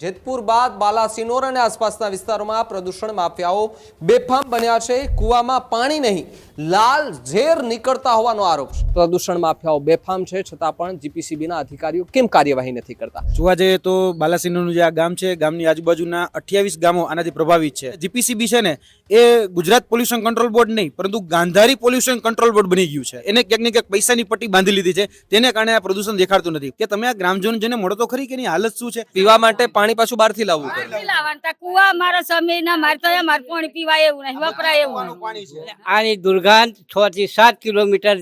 જેતપુર બાદ બાલાસિનોર અને આસપાસના વિસ્તારોમાં પ્રદૂષણ માફિયાઓ બેફામ બન્યા છે। કૂવામાં પાણી નહીં, લાલ ઝેર નીકળતા હોવાનો આરોપ છે। પ્રદૂષણ માફિયાઓ બેફામ છે, છતાં પણ જીપીસીબીના અધિકારીઓ કેમ કાર્યવાહી નથી કરતા? જોવા જઈએ તો બાલાસિનોરનું જે આ ગામ છે, ગામની આજુબાજુના 28 ગામો આનાથી પ્રભાવિત છે। જીપીસીબી છે ને એ ગુજરાત પોલ્યુશન કંટ્રોલ બોર્ડ નહીં પરંતુ ગાંધારી પોલ્યુશન કંટ્રોલ બોર્ડ બની ગયું છે। એને ક્યાંક ને ક્યાંક પૈસાની પટ્ટી બાંધી લીધી છે, તેને કારણે આ પ્રદૂષણ દેખાડતું નથી। કે તમે આ ગ્રામજનોને મળો તો ખરી કે એની હાલત શું છે? પીવા માટે પાણી પાછું બહારથી લાવવું પડે। કુવા મારા સમીરના મારતા મારે પાણી પીવાય એવું નહીં, વપરાય એવું નહીં। આની દુર્ગંધ 6 થી 7 કિલોમીટર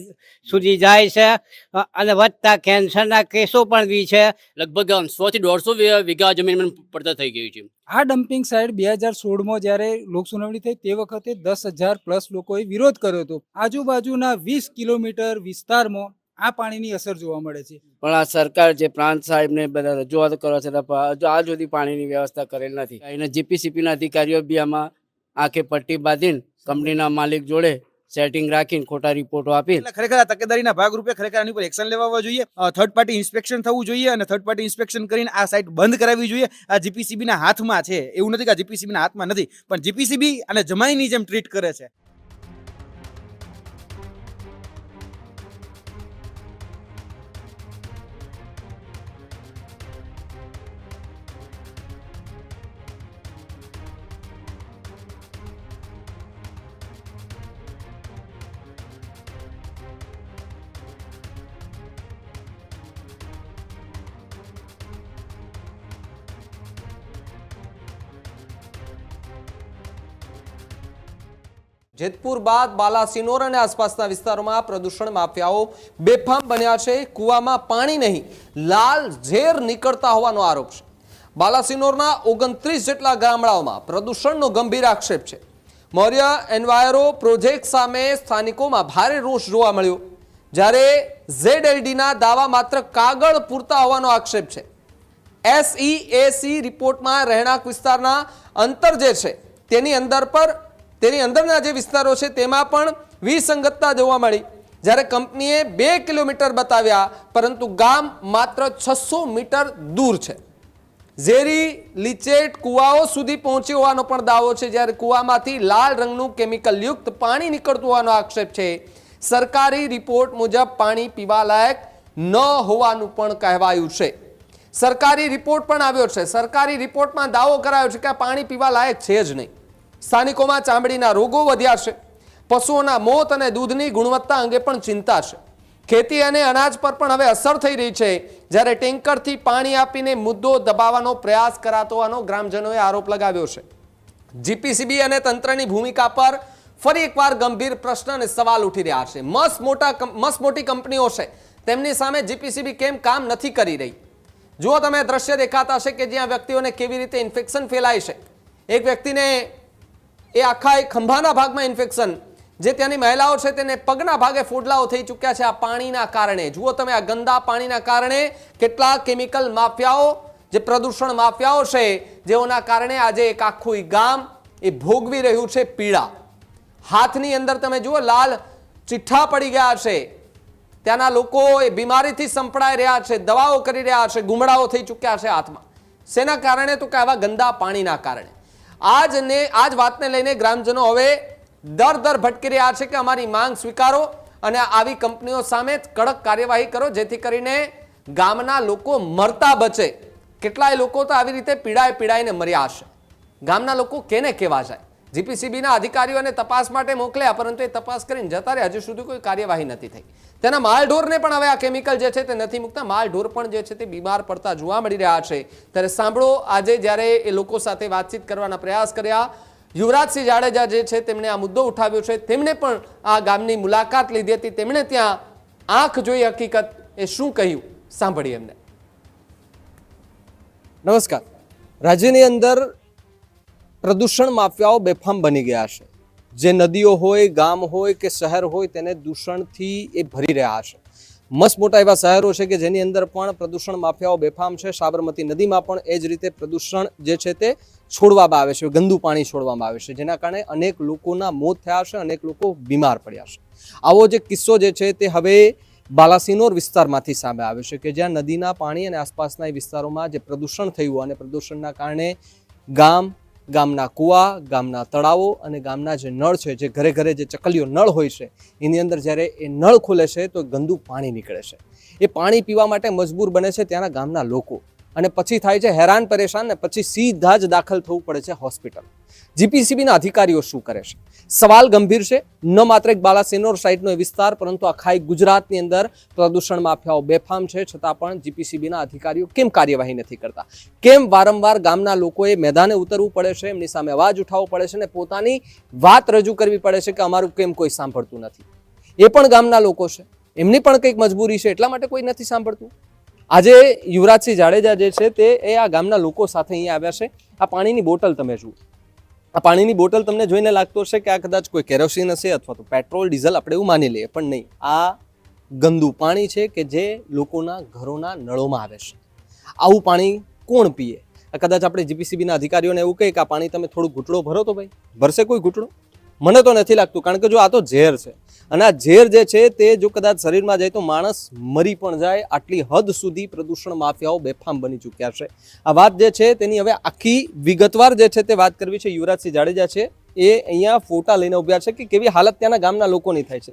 સુધી જાય છે અને વધતા કેન્સરના કેસો પણ બી છે। લગભગ 100 થી 150 વીઘા જમીન પડતર થઈ ગઈ છે। આ ડમ્પિંગ સાઇટ 2016માં જ્યારે લોકસુનાવણી થઈ તે વખતે 10,000 પ્લસ લોકોએ વિરોધ કર્યો હતો। આજુબાજુના 20 કિલોમીટર વિસ્તારમાં આ પાણીની અસર જોવા મળે છે। પણ આ સરકાર જે પ્રાંત સાહેબને બધા રજૂઆત કરો છે આજ સુધી પાણીની વ્યવસ્થા કરેલ નથી। એને જીપીસીબીના અધિકારીઓ બી આમાં આંખે પટ્ટી બાંધીને કંપનીના માલિક જોડે સેટિંગ રાખીને ખોટા રિપોર્ટો આપી ખરેખર આ તકેદારીના ભાગરૂપે ખરેખર આની પર એક્શન લેવા જોઈએ। થર્ડ પાર્ટી ઇન્સ્પેક્શન થવું જોઈએ અને થર્ડ પાર્ટી ઇન્સ્પેક્શન કરીને આ સાઇટ બંધ કરાવવી જોઈએ। આ જીપીસીબીના હાથમાં છે, એવું નથી કે આ જીપીસીબીના હાથમાં નથી, પણ જીપીસીબી અને જમાઈની જેમ ટ્રીટ કરે છે। જેતપુર બાદ બાલાસિનોર અને આસપાસના વિસ્તારોમાં પ્રદૂષણ માફિયાઓ બેફામ બન્યા છે। કૂવામાં પાણી નહીં, લાલ ઝેર નીકળતા હોવાનો આરોપ છે। બાલાસિનોરના 29 જેટલા ગામડાઓમાં પ્રદૂષણનો ગંભીર આક્ષેપ છે। મૌર્ય એન્વાયરો પ્રોજેક્ટ સામે સ્થાનિકોમાં ભારે રોષ જોવા મળ્યો, જ્યારે ZLDના દાવા માત્ર કાગળ પૂરતા હોવાનો આક્ષેપ છે। SEAC રિપોર્ટમાં રહેણાંક વિસ્તારના અંતર જે છે તેની અંદરના જે વિસ્તારો છે તેમાં પણ વિસંગતતા જોવા મળી। જ્યારે કંપનીએ 2 કિલોમીટર બતાવ્યા પરંતુ ગામ માત્ર 600 મીટર દૂર છે। ઝેરી લીચેટ કુવાઓ સુધી પહોંચી હોવાનો પણ દાવો છે, જ્યારે કુવામાંથી લાલ રંગનું કેમિકલ યુક્ત પાણી નીકળતું હોવાનો આક્ષેપ છે। સરકારી રિપોર્ટ મુજબ પાણી પીવા લાયક ન હોવાનું પણ કહેવાયું છે। સરકારી રિપોર્ટ પણ આવ્યો છે, સરકારી રિપોર્ટમાં દાવો કરાયો છે કે આ પાણી પીવા લાયક છે જ નહીં। સ્થાનિકોમાં ચામડીના રોગો વધ્યા છે, પશુઓના મોત અને દૂધની ગુણવત્તા અંગે પણ ચિંતા છે। ખેતી અને અનાજ પર પણ હવે અસર થઈ રહી છે, જ્યારે ટેન્કરથી પાણી આપીને મુદ્દો દબાવવાનો પ્રયાસ કરાતો હોવાનો ગ્રામજનોએ આરોપ લગાવ્યો છે। જીપીસીબી અને તંત્રની ભૂમિકા પર ફરી એકવાર ગંભીર પ્રશ્ન અને સવાલ ઉઠી રહ્યા છે। મસ્ત મોટી કંપનીઓ છે, તેમની સામે જીપીસીબી કેમ કામ નથી કરી રહી? જુઓ તમે, દ્રશ્ય દેખાતા છે કે જ્યાં વ્યક્તિઓને કેવી રીતે ઇન્ફેક્શન ફેલાય છે। એક વ્યક્તિને એ આખા એક ખંભાના ભાગમાં ઇન્ફેક્શન, જે ત્યાંની મહિલાઓ છે તેને પગના ભાગે ફોડલાઓ થઈ ચૂક્યા છે આ પાણીના કારણે। જુઓ તમે, આ ગંદા પાણીના કારણે કેટલાક કેમિકલ માફિયાઓ, જે પ્રદૂષણ માફિયાઓ છે, જેઓના કારણે આજે એક આખું ગામ એ ભોગવી રહ્યું છે પીડા। હાથની અંદર તમે જુઓ, લાલ ચિઠ્ઠા પડી ગયા છે। ત્યાંના લોકો એ બીમારીથી સંપડાઈ રહ્યા છે, દવાઓ કરી રહ્યા છે, ગુમડાઓ થઈ ચૂક્યા છે હાથમાં। શેના કારણે? તો કે આવા ગંદા પાણીના કારણે। આજ વાતને લઈને ગ્રામજનો હવે દર ભટકી રહ્યા છે કે અમારી માંગ સ્વીકારો અને આવી કંપનીઓ સામે કડક કાર્યવાહી કરો, જેથી કરીને ગામના લોકો મરતા બચે। કેટલાય લોકો તો આવી રીતે પીડાઈને મર્યા હશે। ગામના લોકો કેને કહેવા જાય? જીપીસીબીના અધિકારીઓને તપાસ માટે મોકલ્યા, પરંતુ એ તપાસ કરીને જતા રહ્યા, હજુ સુધી કોઈ કાર્યવાહી નથી થઈ। તેના માલઢોરને પણ હવે આ કેમિકલ જે છે તે નથી મૂકતા। માલઢોર પણ જે છે તે બીમાર પડતા જોવા મળી રહ્યા છે। ત્યારે સાંભળો, આજે જ્યારે એ લોકો સાથે વાતચીત કરવાના પ્રયાસ કર્યા, યુવરાજસિંહ જાડેજા જે છે તેમણે આ મુદ્દો ઉઠાવ્યો છે, તેમણે પણ આ ગામની મુલાકાત લીધી હતી, તેમણે ત્યાં આંખ જોઈ હકીકત એ શું કહ્યું, સાંભળીએ એમને। નમસ્કાર। રાજ્યની અંદર પ્રદૂષણ માફિયાઓ બેફામ બની ગયા છે। જે નદીઓ હોય, ગામ હોય કે શહેર હોય, તેને દૂષણથી એ ભરી રહ્યા છે। મસ્ત મોટા એવા શહેરો છે કે જેની અંદર પણ પ્રદૂષણ માફિયાઓ બેફામ છે। સાબરમતી નદીમાં પણ એ જ રીતે પ્રદૂષણ જે છે તે છોડવામાં આવે છે, ગંદુ પાણી છોડવામાં આવે છે, જેના કારણે અનેક લોકોના મોત થયા છે, અનેક લોકો બીમાર પડ્યા છે। આવો જે કિસ્સો જે છે તે હવે બાલાસિનોર વિસ્તારમાંથી સામે આવ્યો છે કે જ્યાં નદીના પાણી અને આસપાસના એ વિસ્તારોમાં જે પ્રદૂષણ થયું અને પ્રદૂષણના કારણે ગામના કૂવા, ગામના તળાવો અને ગામના જે નળ છે, જે ઘરે ઘરે જે ચકલીઓ નળ હોય છે, એની અંદર જ્યારે એ નળ ખુલે છે તો ગંદુ પાણી નીકળે છે. એ પાણી પીવા માટે મજબૂર બને છે ત્યાંના ગામના લોકો અને પછી થાય છે હેરાન પરેશાન ને પછી સીધા જ દાખલ થવું પડે છે હોસ્પિટલ. જીપીસીબીના અધિકારીઓ શું કરે છે? સવાલ ગંભીર છે. ન માત્ર એક બાલાસિનોર સાઇડનો એ વિસ્તાર, પરંતુ આખા ગુજરાતની અંદર પ્રદૂષણ માફિયાઓ બેફામ છે, છતાં પણ જીપીસીબીના અધિકારીઓ કેમ કાર્યવાહી નથી કરતા? કેમ વારંવાર ગામના લોકોએ મેદાને ઉતરવું પડે છે, એમની સામે અવાજ ઉઠાવવો પડે છે અને પોતાની વાત રજૂ કરવી પડે છે કે અમારું કેમ કોઈ સાંભળતું નથી? એ પણ ગામના લોકો છે, એમની પણ કંઈક મજબૂરી છે, એટલા માટે કોઈ નથી સાંભળતું. આજે યુવરાજસિંહ જાડેજા જે છે તે આ ગામના લોકો સાથે અહીંયા આવ્યા છે. આ પાણીની બોટલ તમે જુઓ. આ પાણીની બોટલ તમને જોઈને લાગતો હશે કે આ કદાચ કોઈ કેરોસીન હશે અથવા તો પેટ્રોલ ડીઝલ, આપણે એવું માની લઈએ, પણ નહીં. આ ગંદુ પાણી છે કે જે લોકોના ઘરોના નળોમાં આવે છે. આવું પાણી કોણ પીએ? કદાચ આપણે જીપીસીબીના અધિકારીઓને એવું કહીએ કે આ પાણી તમે થોડું ઘૂંટડો ભરો તો ભાઈ ભરશે કોઈ ઘૂંટડો? મને તો નથી લાગતું, કારણ કે જો આ તો ઝેર છે અને આ ઝેર જે છે તે જો કદાચ શરીરમાં જાય તો માણસ મરી પણ જાય. આટલી હદ સુધી પ્રદૂષણ માફિયાઓ બેફામ બની ચૂક્યા છે. આ વાત જે છે તેની હવે આખી વિગતવાર જે છે તે વાત કરવી છે. યુવરાજસિંહ જાડેજા છે એ અહીંયા ફોટા લઈને ઉભ્યા છે કે કેવી હાલત ત્યાંના ગામના લોકોની થાય છે.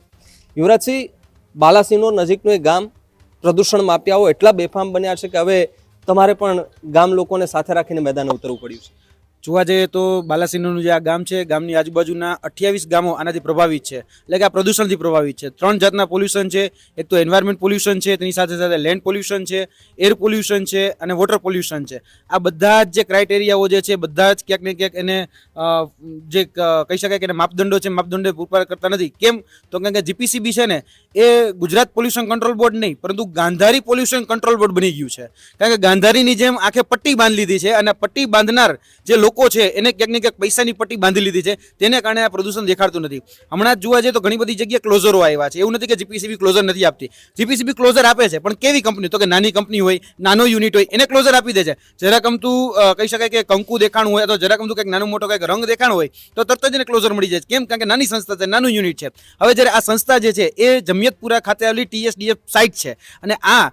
યુવરાજસિંહ, બાલાસિનોર નજીકનું એક ગામ, પ્રદૂષણ માફિયાઓ એટલા બેફામ બન્યા છે કે હવે તમારે પણ ગામ લોકોને સાથે રાખીને મેદાને ઉતરવું પડ્યું છે. જોવા જઈએ તો બાલાસિનોરનું જે આ ગામ છે, ગામની આજુબાજુના 28 ગામો આનાથી પ્રભાવિત છે, એટલે કે આ પ્રદૂષણથી પ્રભાવિત છે. 3 જાતના પોલ્યુશન છે. એક તો એન્વાયરમેન્ટ પોલ્યુશન છે, તેની સાથે સાથે લેન્ડ પોલ્યુશન છે, એર પોલ્યુશન છે અને વોટર પોલ્યુશન છે. આ બધા જ જે ક્રાઇટેરિયાઓ જે છે બધા જ ક્યાંક ને ક્યાંક એને જે કહી શકાય કે એને માપદંડો છે, માપદંડો પૂરા કરતા નથી. કેમ તો કારણ કે જીપીસીબી છે ને એ ગુજરાત પોલ્યુશન કંટ્રોલ બોર્ડ નહીં, પરંતુ ગાંધારી પોલ્યુશન કંટ્રોલ બોર્ડ બની ગયું છે. કારણ કે ગાંધારીની જેમ આખે પટ્ટી બાંધી લીધી છે અને પટ્ટી બાંધનાર જે લોકો છે એને ક્યાંક ને ક્યાંક પૈસાની પટ્ટી બાંધી લીધી છે, તેને કારણે આ પ્રદૂષણ દેખાડતું નથી. હમણાં જ જોવા જઈએ તો ઘણી બધી જગ્યાએ ક્લોઝરો આવ્યા છે. એવું નથી કે જીપીસીબી ક્લોઝર નથી આપતી. જીપીસીબી ક્લોઝર આપે છે, પણ કેવી કંપની? તો કે નાની કંપની હોય, નાનો યુનિટ હોય, એને ક્લોઝર આપી દે છે. જરાક અમતું કહી શકાય કે કંકુ દેખાણું હોય અથવા જરાક અમતું કંઈક નાનું મોટો કંઈક રંગ દેખાણ હોય તો તરત જ એને ક્લોઝર મળી જાય. કેમ? કારણ કે નાની સંસ્થા છે, નાનું યુનિટ છે. હવે જ્યારે આ સંસ્થા જે છે એ જમિયતપુરા ખાતે આવેલી TSDF સાઇટ છે અને આ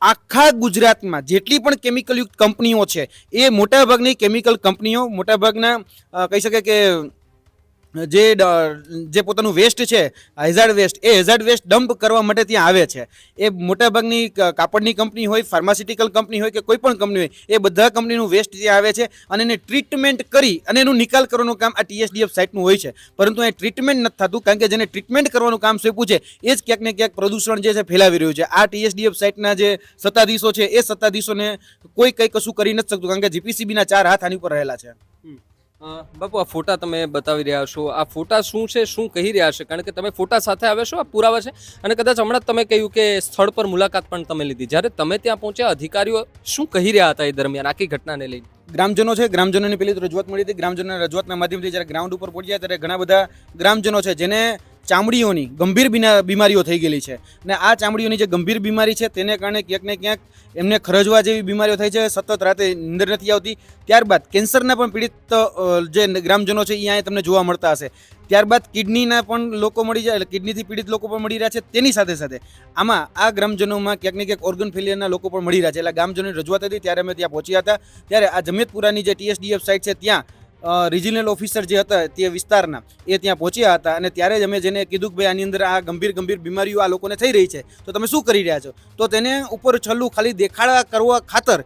આખા ગુજરાતમાં જેટલી પણ કેમિકલયુક્ત કંપનીઓ છે એ મોટાભાગની કેમિકલ કંપનીઓ, મોટાભાગના કહી શકાય કે જે પોતાનું વેસ્ટ છે, હેઝાર્ડ વેસ્ટ, એ હેઝાર્ડ વેસ્ટ ડમ્પ કરવા માટે ત્યાં આવે છે. એ મોટાભાગની કાપડની કંપની હોય, ફાર્માસ્યુટિકલ કંપની હોય કે કોઈ પણ કંપની હોય, એ બધા કંપનીનું વેસ્ટ ત્યાં આવે છે અને એને ટ્રીટમેન્ટ કરી અને એનું નિકાલ કરવાનું કામ આ TSDF સાઇટનું હોય છે. પરંતુ એ ટ્રીટમેન્ટ નથી થતું, કારણ કે જેને ટ્રીટમેન્ટ કરવાનું કામ સોંપ્યું છે એ જ ક્યાંક ને ક્યાંક પ્રદૂષણ જે છે ફેલાવી રહ્યું છે. આ TSDF સાઇટના જે સત્તાધીશો છે એ સત્તાધીશોને કોઈ કંઈ કશું કરી નથી શકતું, કારણ કે જીપીસીબીના 4 હાથ આની ઉપર રહેલા છે. બાપુ, આ ફોટા તમે બતાવી રહ્યા છો, આ ફોટા શું છે, શું કહી રહ્યા છે? કારણ કે તમે ફોટા સાથે આવ્યા છો, આ પુરાવા છે અને કદાચ હમણાં જ તમે કહ્યું કે સ્થળ પર મુલાકાત પણ તમે લીધી. જ્યારે તમે ત્યાં પહોંચ્યા, અધિકારીઓ શું કહી રહ્યા હતા એ દરમિયાન આખી ઘટનાને લઈને? ગ્રામજનો છે, ગ્રામજનોની પેલી તો રજૂઆત મળી હતી. ગ્રામજનોના રજૂઆતના માધ્યમથી જ્યારે ગ્રાઉન્ડ ઉપર પહોંચ્યા ત્યારે ઘણા બધા ગ્રામજનો છે જેને ચામડીઓની ગંભીર બીમારીઓ થઈ ગયેલી છે અને આ ચામડીઓની જે ગંભીર બીમારી છે તેને કારણે ક્યાંક ને ક્યાંક એમને ખરજવા જેવી બીમારીઓ થઈ છે, સતત રાતે નીંદર નથી આવતી. ત્યારબાદ કેન્સરના પણ પીડિત જે ગ્રામજનો છે એ અહીંયા તમને જોવા મળતા હશે. ત્યારબાદ કિડનીના પણ લોકો મળી જાય, એટલે કિડનીથી પીડિત લોકો પણ મળી રહ્યા છે. તેની સાથે સાથે આમાં આ ગ્રામજનોમાં ક્યાંક ને ક્યાંક ઓર્ગન ફેલિયરના લોકો પણ મળી રહ્યા છે. એટલે ગ્રામજનોની રજૂઆત હતી ત્યારે અમે ત્યાં પહોંચ્યા હતા. ત્યારે આ જમિયતપુરાની જે TSDF સાઇટ છે ત્યાં રિજિનલ ઓફિસર જે હતા તે વિસ્તારના એ ત્યાં પહોંચ્યા હતા અને ત્યારે જ અમે જેને કીધું કે ભાઈ આની અંદર આ ગંભીર બીમારીઓ આ લોકોને થઈ રહી છે તો તમે શું કરી રહ્યા છો, તો તેને ઉપર છલ્લું ખાલી દેખાડા કરવા ખાતર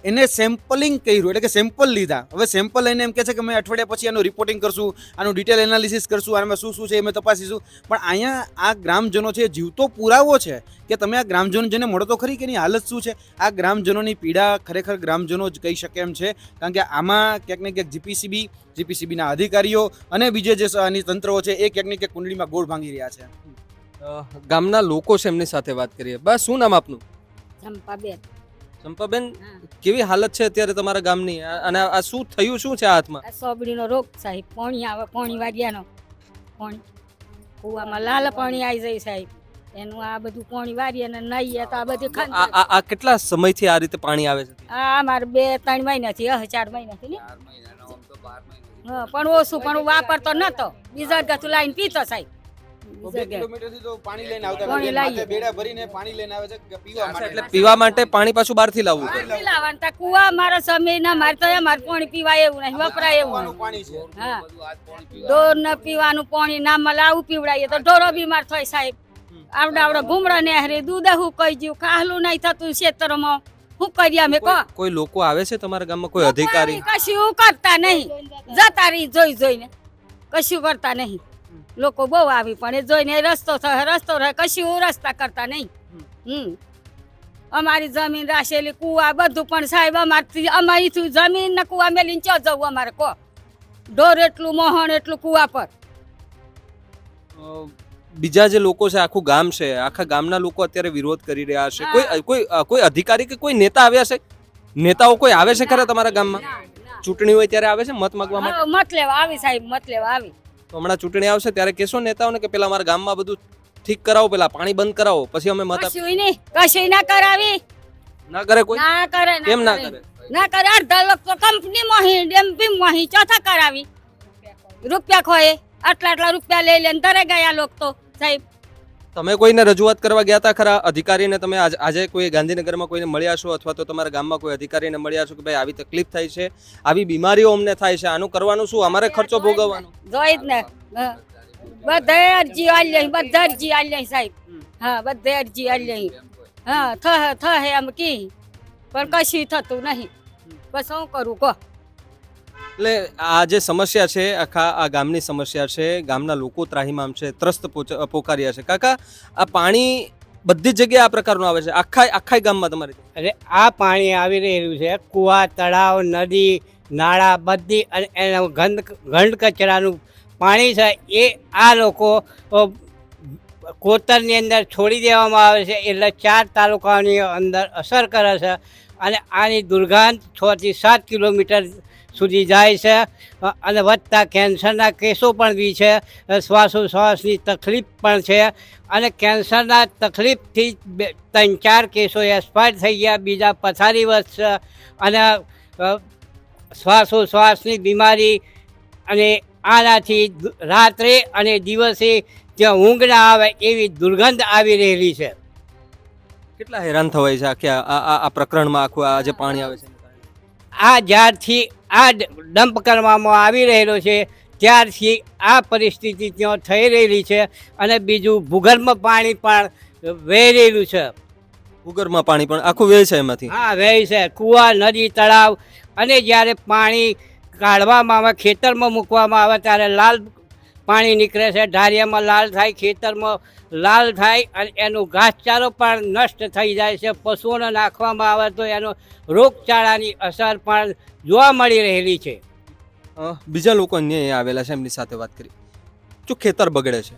એને સેમ્પલિંગ કર્યું, એટલે કે સેમ્પલ લીધા. હવે સેમ્પલ લઈને એમ કહે છે કે અમે અઠવાડિયા પછી આનું રિપોર્ટિંગ કરશું, આનું ડિટેલ એનાલિસિસ કરશું, આમાં શું શું છે એ અમે તપાસીશું. પણ અહીંયા આ ગ્રામજનો છે, જીવતો પુરાવો છે કે તમે આ ગ્રામજનો જેને મળો તો ખરી કે એની હાલત શું છે. આ ગ્રામજનોની પીડા ખરેખર ગ્રામજનો જ કહી શકે એમ છે, કારણ કે આમાં ક્યાંક ને ક્યાંક જીપીસીબીના અધિકારીઓ અને બીજે જે આની તંત્રો છે એ ક્યાંક ને ક્યાંક કુંડળીમાં ગોળ ભાંગી રહ્યા છે. ગામના લોકો છે એમની સાથે વાત કરીએ. બસ, શું નામ આપનું? ચંપાબેન. ચંપાબેન, કેવી હાલત છે અત્યારે તમારા ગામની અને આ શું થયું, શું છે હાથમાં? આ સોબડીનો રોગ સાહેબ, પાણી આવે, પાણી વાગ્યાનો પાણી કૂવામાં લાલ પાણી આવી જાય સાહેબ, એનું આ બધું પાણી વારીએ અને નાહીએ તો આ બધું આ કેટલા સમયથી આ રીતે પાણી આવે છે? આ મારે 2-3 મહિનાથી 4 મહિનાથી ને પણ ઓછું, પણ વાપરતો નતો, બીજા ગતું લાઈન પીતો સાહેબ. જગ્યાએ. કિલોમીટરથી તો પાણી લઈને આવતા પાણી હોય. લાવીએ. માથે બેડા ભરીને પાણી લઈને આવે છે પીવા માટે. એટલે પીવા માટે પાણી પાછું બહારથી લાવવું પડે. પાણી લાવવાનું તા કુવા મારા સમીરના મારે તો અમારે પાણી પીવાય એવું નહીં વપરાય એવું પીવાનું નહીં. પાણી છે. હા ઢોર ને પીવાનું પાણી ના મળે આવું પીવડાવીએ તો ઢોરો બીમાર થાય સાહેબ. આવડા ઘૂમડા ને હારે દૂધ હું કહી ગયું ખાહલું નહીં થતું ખેતરમાં શું કરીએ અમે કહો કોઈ લોકો આવે છે તમારા ગામમાં, કોઈ અધિકારી? કશું કરતા નહીં જતા રહી જોઈને કશું કરતા નહીં. લોકો બહુ આવી પણ એ જોઈને રસ્તો રહે કશું રસ્તા કરતા નહીં. અમારી જમીન રાશેલી કુવા બધું પણ સાહેબ અમારી જમીન ને કુવા મેલીને ચો જવું અમારે કહો ઢોર એટલું મોહણ એટલું કુવા પર. બીજા જે લોકો છે, આખું ગામ છે, આખા ગામના લોકો અત્યારે વિરોધ કરી રહ્યા છે. કોઈ અધિકારી કે કોઈ નેતા આવ્યા છે? નેતાઓ કોઈ આવે છે ખરા તમારા ગામમાં? ચૂંટણી હોય ત્યારે આવે છે મત માંગવા માટે? હા, મત લેવા આવી સાહેબ મત લેવા આવી. તો હમણાં ચૂંટણી આવશે ત્યારે કહેશો નેતાઓને કે પેલા અમારા ગામમાં બધું ઠીક કરાવો, પેલા પાણી બંધ કરાવો, પછી અમે મત આપીએ? કશું નહીં કશું ના કરાવી ના કરે કોઈ? ના કરે કેમ ના કરે? ના કરે અડધા લોકો કંપની મોહી એમપી મોહી ચોથા કરાવી રૂપિયા ખોએ આટલા રૂપિયા લઈ લઈને ધરે ગયા લોકો તો સાહેબ. તમે કોઈને રજૂઆત કરવા ગયા હતા ખરા અધિકારીને? તમે આજે કોઈ ગાંધીનગરમાં કોઈને મળ્યા છો અથવા તો તમારા ગામમાં કોઈ અધિકારીને મળ્યા છો કે ભાઈ આવી તકલીફ થાય છે, આવી બીમારીઓ અમને થાય છે, આનું કરવાનું શું, અમારે ખર્ચો ભોગવવાનો? જોઈ જ ને બધે અરજી આલી બધા અરજી આલી સાહેબ. હા બધે અરજી આલી હા થહે એમ કી પણ કશું થતું નહીં. બસ શું કરું કહો. એટલે આ જે સમસ્યા છે, આખા આ ગામની સમસ્યા છે, ગામના લોકો ત્રાહિમામ છે, ત્રસ્ત પોકાર્યા છે. કાકા, આ પાણી બધી જ જગ્યાએ આ પ્રકારનું આવે છે આખા ગામમાં તમારે? અરે આ પાણી આવી રહ્યું છે કુવા તળાવ નદી નાળા બધી અને એના ઘંટ કચરાનું પાણી છે એ આ લોકો કોતરની અંદર છોડી દેવામાં આવે છે એટલે 4 તાલુકાની અંદર અસર કરે છે અને આની દુર્ગંધ 6 થી 7 કિલોમીટર સુધી જાય છે અને વધતા કેન્સરના કેસો પણ બી છે, શ્વાસોશ્વાસની તકલીફ પણ છે અને કેન્સરના તકલીફથી 3-4 કેસો એક્સપાયર થઈ ગયા, બીજા પથારીવશ છે અને શ્વાસોશ્વાસની બીમારી અને આનાથી રાત્રે અને દિવસે ત્યાં ઊંઘ ના આવે એવી દુર્ગંધ આવી રહેલી છે. કેટલા હેરાન થવાય છે આખી આ પ્રકરણમાં? આખું આ જે પાણી આવે છે આ જ્યારથી આ ડમ્પ કરવામાં આવી રહેલો છે ત્યારથી આ પરિસ્થિતિ ત્યાં થઈ રહેલી છે અને બીજું ભૂગર્ભ પાણી પણ વહી રહેલું છે. ભૂગર્ભમાં પાણી પણ આખું વેચ છે એમાંથી? હા વહી છે. કુવા નદી તળાવ અને જ્યારે પાણી કાઢવામાં આવે ખેતરમાં મૂકવામાં આવે ત્યારે લાલ પાણી નીકળે છે, ઢારિયામાં લાલ થાય, ખેતરમાં લાલ થાય અને એનો ઘાસચારો પણ નષ્ટ થઈ જાય છે. પશુઓને નાખવામાં આવે તો એનો રોગચાળાની અસર પણ જોવા મળી રહેલી છે. બીજા લોકો અહીંયા આવેલા છે, એમની સાથે વાત કરી. જો ખેતર બગડે છે,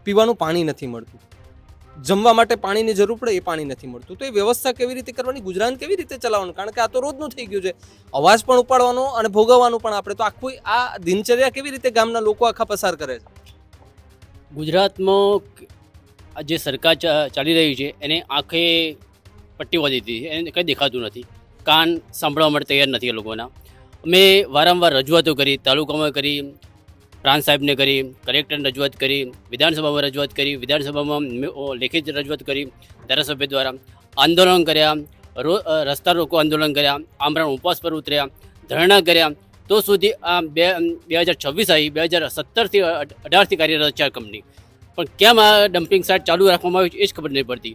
પીવાનું પાણી નથી મળતું, જમવા માટે પાણીની જરૂર પડે એ પાણી નથી મળતું, તો એ વ્યવસ્થા કેવી રીતે કરવાની, ગુજરાન કેવી રીતે ચલાવવાનું? કારણ કે આ તો રોજનું થઈ ગયું છે, અવાજ પણ ઉપાડવાનો અને ભોગવવાનું પણ આપણે. તો આખું આ દિનચર્યા કેવી રીતે ગામના લોકો આખા પસાર કરે છે? ગુજરાતમાં આ જે સરકાર ચાલી રહી છે એને આંખે પટ્ટી વાળી દીધી છે, એને કંઈ દેખાતું નથી, કાન સાંભળવા માટે તૈયાર નથી એ લોકોના. અમે વારંવાર રજૂઆતો કરી, તાલુકામાં કરી, પ્રાંત સાહેબને કરી, કલેક્ટરને રજૂઆત કરી, વિધાનસભામાં રજૂઆત કરી, વિધાનસભામાં લેખિત રજૂઆત કરી, ધારાસભ્ય દ્વારા આંદોલન કર્યા, રસ્તા રોકો આંદોલન કર્યા, આમરણ ઉપવાસ પર ઉતર્યા, ધરણા કર્યા, તો સુધી આ 2026 આવી 2017થી 18થી કાર્યરત છે કંપની. પણ કેમ આ ડમ્પિંગ સાઇટ ચાલુ રાખવામાં આવી છે એ જ ખબર નહીં પડતી.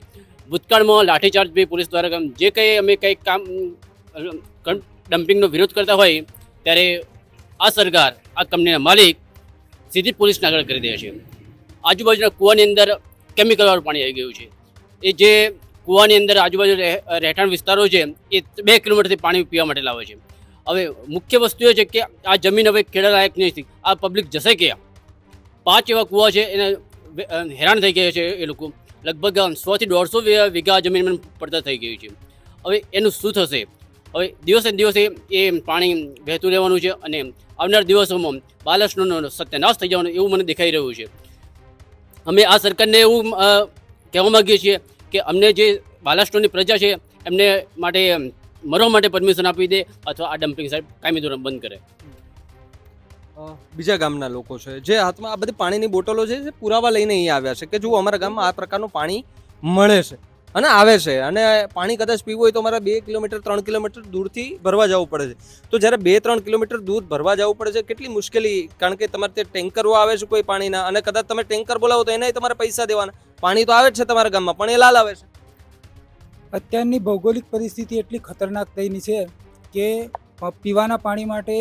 ભૂતકાળમાં લાઠીચાર્જ બી પોલીસ દ્વારા જે કંઈ અમે કંઈક કામ ડમ્પિંગનો વિરોધ કરતા હોય ત્યારે આ સરકાર, આ કંપનીના માલિક સીધી પોલીસને આગળ કરી દે છે. આજુબાજુના કૂવાની અંદર કેમિકલવાળું પાણી આવી ગયું છે. એ જે કૂવાની અંદર આજુબાજુ રહેઠાણ વિસ્તારો છે એ 2 કિલોમીટરથી પાણી પીવા માટે લાવે છે. હવે મુખ્ય વસ્તુ એ છે કે આ જમીન હવે ખેડા લાયક નથી, આ પબ્લિક જશે ક્યાં? 5 એવા કૂવા છે, એને હેરાન થઈ ગયા છે એ લોકો. લગભગ 100 થી 150 વીઘા જમીન પડતર થઈ ગયું છે. હવે એનું શું થશે? હવે દિવસે દિવસે એ પાણી વહેતું રહેવાનું છે અને આવનાર દિવસોમાં બાલાસનનો સત્યનાશ થઈ જવાનો એવું મને દેખાઈ રહ્યું છે. અમે આ સરકારને એવું કહેવા માગીએ છીએ કે અમને જે બાલાસનની પ્રજા છે એમને માટે મરવા માટે પરમિશન આપી દે અથવા આ ડમ્પિંગ સાઇટ કાયમી ધોરણે બંધ કરે. બીજા ગામના લોકો છે જે હાથમાં આ બધી પાણીની બોટલો છે જે પુરાવા લઈને અહીં આવ્યા છે કે જુઓ અમારા ગામમાં આ પ્રકારનું પાણી મળે છે અને આવે છે અને પાણી કદાચ પીવું હોય તો અમારે 2 કિલોમીટર 3 કિલોમીટર દૂરથી ભરવા જવું પડે છે. તો જ્યારે 2-3 કિલોમીટર દૂર ભરવા જવું પડે છે કેટલી મુશ્કેલી, કારણ કે તમારે તે ટેન્કરો આવે છે કોઈ પાણીના અને કદાચ તમે ટેન્કર બોલાવો તો એનાય તમારે પૈસા દેવાના. પાણી તો આવે જ છે તમારા ગામમાં પણ એ લાલ આવે છે. અત્યારની ભૌગોલિક પરિસ્થિતિ એટલી ખતરનાક થઈની છે કે પીવાના પાણી માટે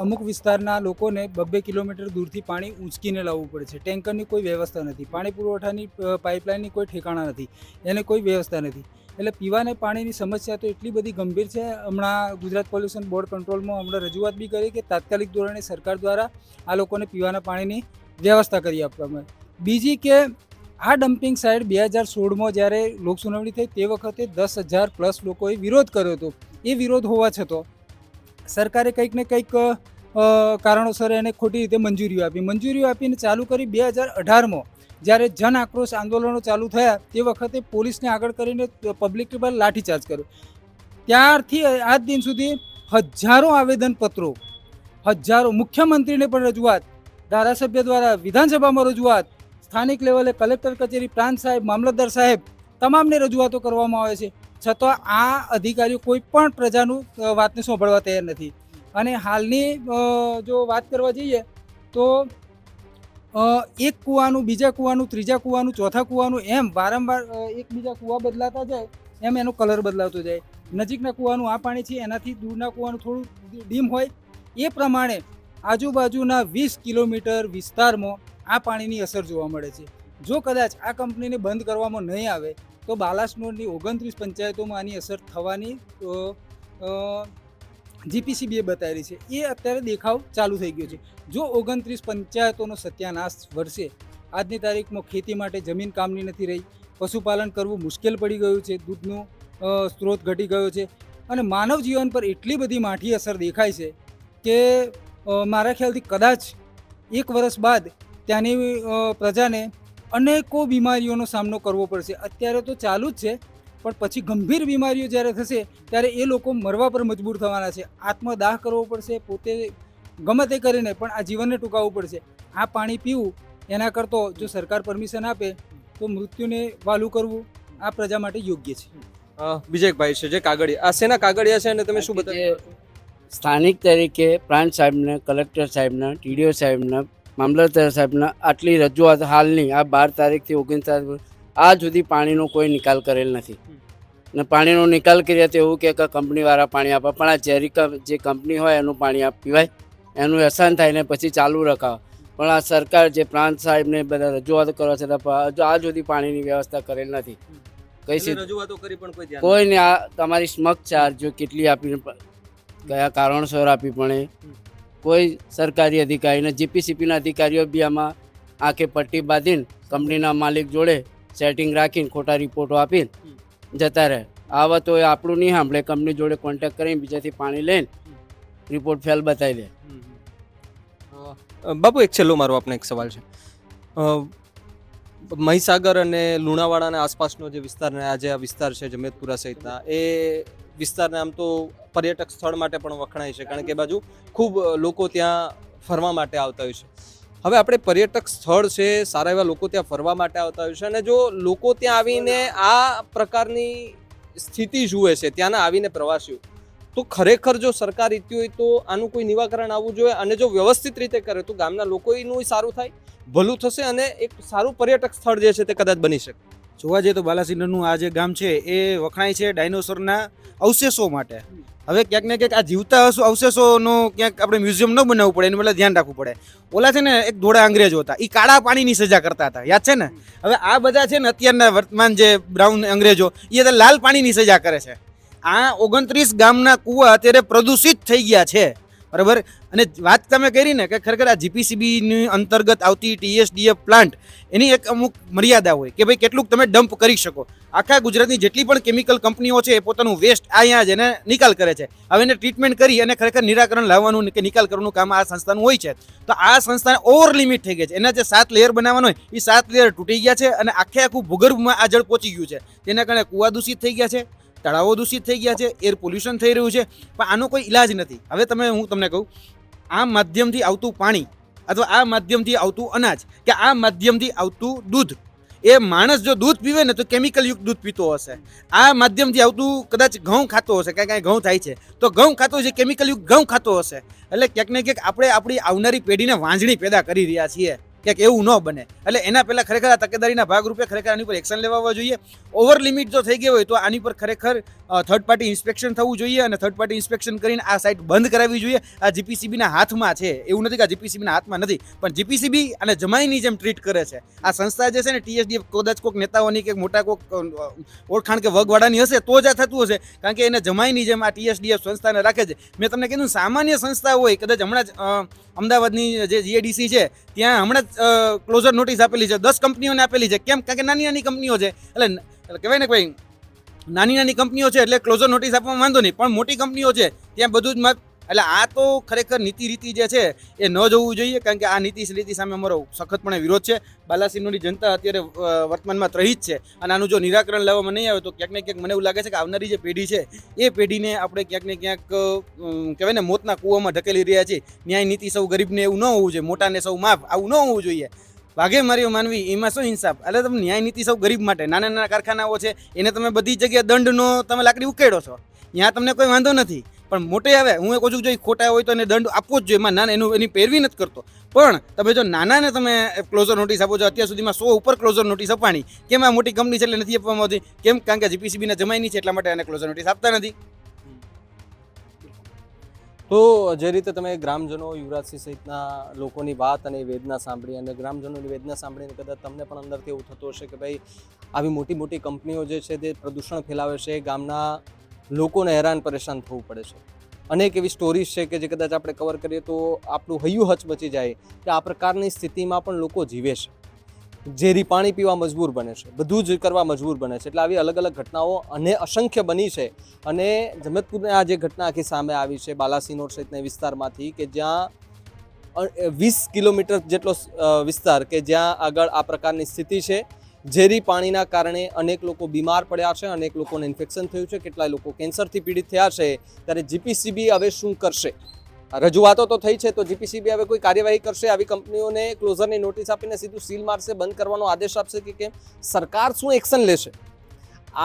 અમુક વિસ્તારના લોકોને 2-2 કિલોમીટર દૂરથી પાણી ઊંચકીને લાવવું પડે છે. ટેન્કરની કોઈ વ્યવસ્થા નથી, પાણી પુરવઠાની પાઇપલાઇનની કોઈ ઠેકાણા નથી, એને કોઈ વ્યવસ્થા નથી. એટલે પીવાના પાણીની સમસ્યા તો એટલી બધી ગંભીર છે. હમણાં ગુજરાત પોલ્યુશન બોર્ડ કંટ્રોલમાં હમણાં રજૂઆત બી કરી કે તાત્કાલિક ધોરણે સરકાર દ્વારા આ લોકોને પીવાના પાણીની વ્યવસ્થા કરી આપવામાં આવે. બીજી કે આ ડમ્પિંગ સાઇટ 2016માં જ્યારે લોકસુનાવણી થઈ તે વખતે 10,000 પ્લસ લોકોએ વિરોધ કર્યો હતો. એ વિરોધ હોવા છતાં સરકારે કંઈક ને કંઈક કારણોસર એને ખોટી રીતે મંજૂરીઓ આપીને ચાલુ કરી. 2018માં જ્યારે જન આક્રોશ આંદોલનો ચાલુ થયા તે વખતે પોલીસને આગળ કરીને પબ્લિક પર લાઠીચાર્જ કર્યો. ત્યારથી આજ દિન સુધી હજારો આવેદનપત્રો, હજારો, મુખ્યમંત્રીને પણ રજૂઆત, ધારાસભ્ય દ્વારા વિધાનસભામાં રજૂઆત, સ્થાનિક લેવલે કલેક્ટર કચેરી, પ્રાંત સાહેબ, મામલતદાર સાહેબ, તમામને રજૂઆતો કરવામાં આવે છે. છતાં આ અધિકારીઓ કોઈ પણ પ્રજાનું વાતને સાંભળવા તૈયાર નથી. અને હાલની જો વાત કરવા જઈએ તો એક કૂવાનું, બીજા કૂવાનું, ત્રીજા કૂવાનું, ચોથા કૂવાનું, એમ વારંવાર એકબીજા કૂવા બદલાતા જાય એમ એનો કલર બદલાતો જાય. નજીકના કૂવાનું આ પાણી છે, એનાથી દૂરના કૂવાનું થોડું ડીમ હોય. એ પ્રમાણે આજુબાજુના 20 કિલોમીટર વિસ્તારમાં આ પાણીની અસર જોવા મળે છે. જો કદાચ આ કંપનીને બંધ કરવામાં નહીં આવે તો બાલાસિનોરની 29 પંચાયતોમાં આની અસર થવાની જીપીસીબીએ બતાવેલી છે. એ અત્યારે દેખાવ ચાલુ થઈ ગયો છે. જો 29 પંચાયતોનો સત્યાનાશ વરસે, આજની તારીખમાં ખેતી માટે જમીન કામની નથી રહી, પશુપાલન કરવું મુશ્કેલ પડી ગયું છે, દૂધનો સ્ત્રોત ઘટી ગયો છે અને માનવ જીવન પર એટલી બધી માઠી અસર દેખાય છે કે મારા ખ્યાલથી કદાચ 1 વર્ષ બાદ ત્યાંની પ્રજાને અનેકો બીમારીઓનો સામનો કરવો પડશે. અત્યારે તો ચાલુ જ છે પણ પછી ગંભીર બીમારીઓ જ્યારે થશે ત્યારે એ લોકો મરવા પર મજબૂર થવાના છે. આત્મદાહ કરવો પડશે, પોતે ગમે તે કરીને પણ આ જીવનને ટૂંકાવવું પડશે. આ પાણી પીવું એના કરતાં જો સરકાર પરમિશન આપે તો મૃત્યુને વાલું કરવું આ પ્રજા માટે યોગ્ય છે. બીજા એક ભાઈ છે જે કાગળિયા, આ શેના કાગળિયા છે અને તમે શું બતાવો? સ્થાનિક તરીકે પ્રાંત સાહેબને, કલેક્ટર સાહેબના, ટીડીઓ સાહેબના, મામલતદાર સાહેબના આટલી રજૂઆત હાલની આ 12 તારીખથી 19 તારીખ આજ સુધી પાણીનો કોઈ નિકાલ કરેલ નથી. ને પાણીનો નિકાલ કરીએ તો એવું કે કંપનીવાળા પાણી આપે, પણ આ ઝેરી જે કંપની હોય એનું પાણી પીવાય, એનું એહસાન થાય ને પછી ચાલુ રખાવે. પણ આ સરકાર જે પ્રાંત સાહેબને બધા રજૂઆત કરવા છતાં આજ સુધી પાણીની વ્યવસ્થા કરેલ નથી. કઈ રજૂઆતો કરી પણ કોઈ ધ્યાન કોઈને આ તમારી સ્મક ચાર્જ જો કેટલી આપીને કયા કારણસર આપી પણ એ કોઈ સરકારી અધિકારીને જીપીસીપીના અધિકારીઓ બી આમાં આંખે પટ્ટી બાંધીને કંપનીના માલિક જોડે સેટિંગ રાખીને ખોટા રિપોર્ટો આપીને જતા રહે. આવા તો એ આપણું નહીં સાંભળે, કંપની જોડે કોન્ટેક્ટ કરીને બીજાથી પાણી લઈને રિપોર્ટ ફેલ બતાવી દે. બાપુ એક છેલ્લો મારો આપને એક સવાલ છે. મહીસાગર અને લુણાવાડાના આસપાસનો જે વિસ્તાર ને આજે આ વિસ્તાર છે જમેતપુરા સહિતના, એ વિસ્તારને આમ તો પર્યટક સ્થળ માટે પણ વખણાય છે, કારણ કે એ બાજુ ખૂબ લોકો ત્યાં ફરવા માટે આવતા હોય છે. હવે આપણે પર્યટક સ્થળ છે, સારા એવા લોકો ત્યાં ફરવા માટે આવતા હોય છે અને જો લોકો ત્યાં આવીને આ પ્રકારની સ્થિતિ જુએ છે ત્યાંના આવીને પ્રવાસીઓ, તો ખરેખર જો સરકાર ઈચ્છતી હોય તો આનું કોઈ નિવારણ આવવું જોઈએ અને જો વ્યવસ્થિત રીતે કરે તો ગામના લોકોનું સારું થાય, ભલું થશે અને એક સારું પર્યટક સ્થળ જે છે તે કદાચ બની શકે. જોવા જઈએ તો બાલાસિનોરનું આ જે ગામ છે એ વખણાય છે ડાયનોસોરના અવશેષો માટે. હવે ક્યાંક ને ક્યાંક આ જીવતા અવશેષોનો ક્યાંક આપણે મ્યુઝિયમ ન બનાવવું પડે, એનું એટલે ધ્યાન રાખવું પડે. ઓલા છે ને એક ધોળા અંગ્રેજો હતા, એ કાળા પાણીની સજા કરતા હતા, યાદ છે ને? હવે આ બધા છે ને અત્યારના વર્તમાન જે બ્રાઉન અંગ્રેજો એ લાલ પાણીની સજા કરે છે. આ 29 ગામના કૂવા અત્યારે પ્રદૂષિત થઈ ગયા છે, બરાબર. અને વાત તમે કરી ને કે ખરેખર આ જીપીસીબીની અંતર્ગત આવતી TSDF પ્લાન્ટ એની એક અમુક મર્યાદા હોય કે ભાઈ કેટલુંક તમે ડમ્પ કરી શકો. આખા ગુજરાતની જેટલી પણ કેમિકલ કંપનીઓ છે એ પોતાનું વેસ્ટ અહીંયા જ એને નિકાલ કરે છે. હવે એને ટ્રીટમેન્ટ કરી અને ખરેખર નિરાકરણ લાવવાનું કે નિકાલ કરવાનું કામ આ સંસ્થાનું હોય છે. તો આ સંસ્થાને ઓવર લિમિટ થઈ ગઈ છે. એના જે 7 લેયર બનાવવાનો હોય એ 7 લેયર તૂટી ગયા છે અને આખું ભૂગર્ભમાં આ જળ પહોંચી ગયું છે. તેના કારણે કૂવા દૂષિત થઈ ગયા છે, તળાવો દૂષિત થઈ ગયા છે, એર પોલ્યુશન થઈ રહ્યું છે, પણ આનો કોઈ ઇલાજ નથી. હવે હું તમને કહું આ માધ્યમથી આવતું પાણી અથવા આ માધ્યમથી આવતું અનાજ કે આ માધ્યમથી આવતું દૂધ, એ માણસ જો દૂધ પીવે ને તો કેમિકલ યુક્ત દૂધ પીતો હશે. આ માધ્યમથી આવતું કદાચ ઘઉં ખાતો હશે, કાંઈ ઘઉં થાય છે તો ઘઉં ખાતો હશે, કેમિકલ યુક્ત ઘઉં ખાતો હશે. એટલે ક્યાંક ને ક્યાંક આપણે આપણી આવનારી પેઢીને વાંઝણી પેદા કરી રહ્યા છીએ. ક્યાંક એવું ન બને એટલે એના પહેલાં ખરેખર આ તકેદારીના ભાગરૂપે ખરેખર આની પર એક્શન લેવા જોઈએ. ઓવર લિમિટ જો થઈ ગઈ હોય તો આની પર ખરેખર થર્ડ પાર્ટી ઇન્સ્પેક્શન થવું જોઈએ અને થર્ડ પાર્ટી ઇન્સ્પેક્શન કરીને આ સાઇટ બંધ કરાવવી જોઈએ. આ જીપીસીબીના હાથમાં છે, એવું નથી કે આ જીપીસીબીના હાથમાં નથી, પણ જીપીસીબી અને જમાઈની જેમ ટ્રીટ કરે છે. આ સંસ્થા જે છે ને ટીએસડીએફ કદાચ કોઈક નેતાઓની કે મોટા કોઈક ઓળખાણ કે વગવાડાની હશે તો જ આ થતું હશે, કારણ કે એને જમાઈની જેમ આ ટીએસડીએફ સંસ્થાને રાખે છે. મેં તમને કીધું સામાન્ય સંસ્થા હોય, કદાચ હમણાં જ અમદાવાદની જે જીએડીસી છે ત્યાં હમણાં જ ક્લોઝર નોટિસ આપેલી છે, 10 કંપનીઓને આપેલી છે. કેમ? કારણ કે નાની નાની કંપનીઓ છે, એટલે કહેવાય ને ભાઈ નાની નાની કંપનીઓ છે એટલે ક્લોઝર નોટિસ આપવામાં વાંધો નહીં, પણ મોટી કંપનીઓ છે ત્યાં બધું જ એટલે આ તો ખરેખર નીતિ રીતિ જે છે એ ન જોવું જોઈએ, કારણ કે આ નીતિ રીતિ સામે અમારો સખતપણે વિરોધ છે. બાલાસિનોરની જનતા અત્યારે વર્તમાનમાં ત્રહિત છે અને આનું જો નિરાકરણ લાવવામાં નહીં આવે તો ક્યાંક ને ક્યાંક મને એવું લાગે છે કે આવનારી જે પેઢી છે એ પેઢીને આપણે ક્યાંક ને ક્યાંક કહેવાય ને મોતના કૂવામાં ઢકેલી રહ્યા છીએ. ન્યાય નીતિ સૌ ગરીબને એવું ન હોવું જોઈએ, મોટાને સૌ માફ, આવું ન હોવું જોઈએ. ભાગે માર્યો માનવી એમાં શું ઇન્સાફ? એટલે તમે ન્યાય નીતિ સૌ ગરીબ માટે. નાના નાના કારખાનાઓ છે એને તમે બધી જગ્યાએ દંડનો તમે લાકડી ઉકેડો છો, ત્યાં તમને કોઈ વાંધો નથી, પણ મોટે આવે હું એ કહું છું જો ખોટા હોય તો એને દંડ આપવો જ જોઈએ. એમાં નાના એની પેરવી નથી કરતો, પણ તમે જો નાનાને તમે ક્લોઝર નોટિસ આપો છો, અત્યાર સુધીમાં 100 ઉપર ક્લોઝર નોટિસ આપવાની, કેમ આ મોટી કંપની છે એટલે નથી આપવામાં આવતી? કેમ? કારણ કે જીપીસીબીના જમાઈની છે એટલા માટે એને ક્લોઝર નોટિસ આપતા નથી. તો જે રીતે તમે ગ્રામજનો, યુવરાજસિંહ સહિતના લોકોની વાત અને વેદના સાંભળી અને ગ્રામજનોની વેદના સાંભળીને કદાચ તમને પણ અંદરથી એવું થતું હશે કે ભાઈ આવી મોટી મોટી કંપનીઓ જે છે તે પ્રદૂષણ ફેલાવે છે, ગામના લોકોને હેરાન પરેશાન થવું પડે છે. અનેક એવી સ્ટોરીઝ છે કે જે કદાચ આપણે કવર કરીએ તો આપણું હૈયું હચમચી જાય કે આ પ્રકારની સ્થિતિમાં પણ લોકો જીવે છે, ઝેરી પાણી પીવા મજબૂર બને છે, બધું જ કરવા મજબૂર બને છે. એટલે આવી અલગ અલગ ઘટનાઓ અને અસંખ્ય બની છે. અને જમતપુરની આ જે ઘટના આખી સામે આવી છે બાલાસિનોર સહિતના વિસ્તારમાંથી કે જ્યાં 20 કિલોમીટર જેટલો વિસ્તાર કે જ્યાં આગળ આ પ્રકારની સ્થિતિ છે. ઝેરી પાણીના કારણે અનેક લોકો બીમાર પડ્યા છે, અનેક લોકોને ઇન્ફેક્શન થયું છે, કેટલાય લોકો કેન્સરથી પીડિત થયા છે. ત્યારે જીપીસીબી હવે શું કરશે? રજૂઆતો તો થઈ છે, તો જીપીસીબી હવે કોઈ કાર્યવાહી કરશે? આવી કંપનીઓને ક્લોઝરની નોટિસ આપીને સીધું સીલ મારશે, બંધ કરવાનો આદેશ આપશે કે કેમ? સરકાર શું એક્શન લેશે?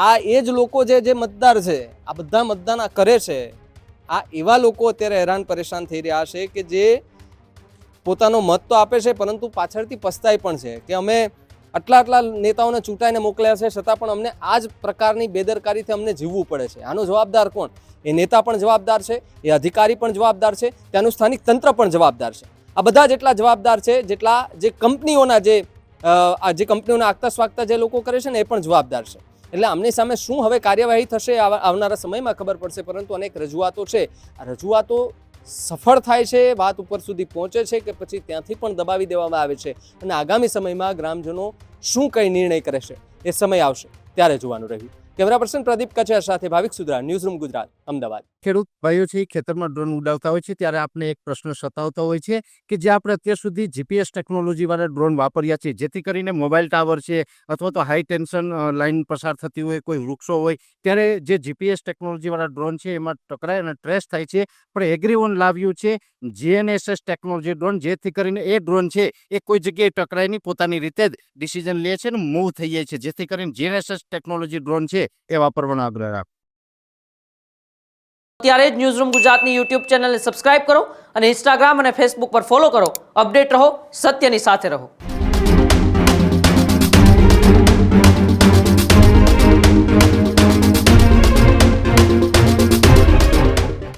આ એ જ લોકો જે મતદાર છે, આ બધા મતદાન કરે છે, આ એવા લોકો અત્યારે હેરાન પરેશાન થઈ રહ્યા છે કે જે પોતાનો મત તો આપે છે પરંતુ પાછળથી પસ્તાય પણ છે કે અમે આટલા નેતાઓને ચૂંટાઈને મોકલ્યા છે છતાં પણ અમને આ જ પ્રકારની બેદરકારીથી અમને જીવવું પડે છે. આનો જવાબદાર કોણ? એ નેતા પણ જવાબદાર છે, એ અધિકારી પણ જવાબદાર છે, ત્યાંનું સ્થાનિક તંત્ર પણ જવાબદાર છે. આ બધા જેટલા જવાબદાર છે જેટલા જે કંપનીઓના જે કંપનીઓના આગતા સ્વાગતા જે લોકો કરે છે ને એ પણ જવાબદાર છે. એટલે આમની સામે શું હવે કાર્યવાહી થશે આવનારા સમયમાં ખબર પડશે, પરંતુ અનેક રજૂઆતો છે. આ રજૂઆતો સફળ થાય છે, વાત ઉપર સુધી પહોંચે છે કે પછી ત્યાંથી પણ દબાવી દેવામાં આવે છે? અને આગામી સમયમાં ગ્રામજનો શું કઈ નિર્ણય કરે છે એ સમય આવશે ત્યારે જોવાનું રહ્યું. કેમેરા પર્સન પ્રદીપ કચેર સાથે ભાવિક સુદ્રા, ન્યૂઝરૂમ ગુજરાત, અમદાવાદ. ખેડૂત ભાઈઓ છે ખેતરમાં ડ્રોન ઉડાવતા હોય છે ત્યારે આપણે એક પ્રશ્ન સતાવતો હોય છે કે જે આપણે અત્યાર સુધી જીપીએસ ટેકનોલોજીવાળા ડ્રોન વાપર્યા છે, જેથી કરીને મોબાઈલ ટાવર છે અથવા તો હાઈ ટેન્શન લાઇન પસાર થતી હોય, કોઈ વૃક્ષો હોય, ત્યારે જે જીપીએસ ટેકનોલોજીવાળા ડ્રોન છે એમાં ટકરાય અને ટ્રેસ થાય છે. પણ એગ્રીઓન લાવ્યું છે જીએનએસએસ ટેકનોલોજી ડ્રોન, જેથી કરીને એ ડ્રોન છે એ કોઈ જગ્યાએ ટકરાય નહીં, પોતાની રીતે જ ડિસિઝન લે છે ને મૂવ થઈ જાય છે, જેથી કરીને જીએનએસએસ ટેકનોલોજી ડ્રોન છે એ વાપરવાનો આગ્રહ રાખો. ત્યારે જ ન્યૂઝરૂમ ગુજરાતની યુટ્યુબ ચેનલને સબસ્ક્રાઇબ કરો અને ઇન્સ્ટાગ્રામ અને ફેસબુક પર ફોલો કરો. અપડેટ રહો, સત્યની સાથે રહો.